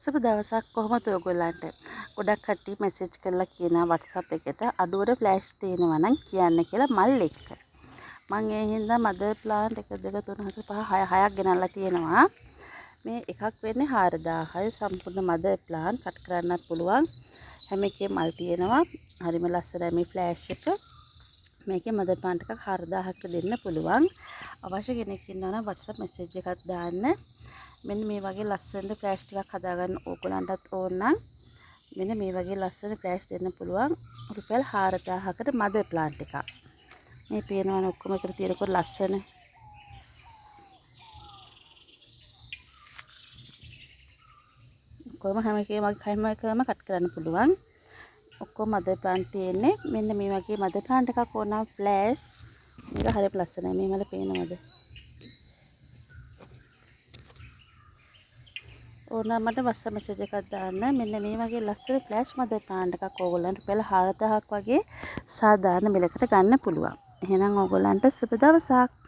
සුබ දවසක්. කොහොමද ඔයගොල්ලන්ට? ගොඩක් කට්ටිය මැසේජ් කරලා කියනවා WhatsApp එකට අඩුවට ෆ්ලෑෂ් තියෙනවා නම් කියන්න කියලා මල් එක්ක. මම ඒ හින්දා මදර් ප්ලාන්ට් 1 2 3 4 5 6 6ක් ගෙනල්ලා තියෙනවා. මේ එකක් වෙන්නේ 4000යි සම්පූර්ණ මදර් ප්ලාන්ට් කට් කරන්නත් පුළුවන්. හැම එකේ මල් තියෙනවා. හරිම ලස්සනයි මේ ෆ්ලෑෂ් එක. මේකේ මදර් ප්ලාන්ට් එකක් 4000කට දෙන්න පුළුවන්. අවශ්‍ය කෙනෙක් ඉන්නවා නම් WhatsApp මැසේජ් එකක් දාන්න. මෙන්න මේ වගේ ලස්සන ෆ්ලෑෂ් ටිකක් හදාගන්න ඕගොල්ලන්ටත් ඕන නම් මෙන්න මේ වගේ ලස්සන ෆ්ලෑෂ් දෙන්න පුළුවන් රුපියල් 4000කට මදර් ප්ලාන්ට් එකක්. මේ පේනවනේ ඔක්කොම එකට තියෙනකොට ලස්සන. ඔක්කොම හැම එකම කට් කරන්න පුළුවන්. ඔක්කොම මදර් ප්ලාන්ට් තියෙන්නේ. මෙන්න මේ වගේ මදර් ප්ලාන්ට් එකක් ඕන නම් ෆ්ලෑෂ් මේක හරියට ලස්සනයි. මේ මල පේනවද? ඕනනම් මට WhatsApp message එකක් දාන්න. මෙන්න මේ වගේ ලස්සන ෆ්ලෑෂ් මදර් ප්ලාන්ට් එකක් ඕගොල්ලන්ට රුපියල් 4000ක් වගේ සාධාරණ මිලකට ගන්න පුළුවන්. එහෙනම් ඕගොල්ලන්ට සුබ දවසක්.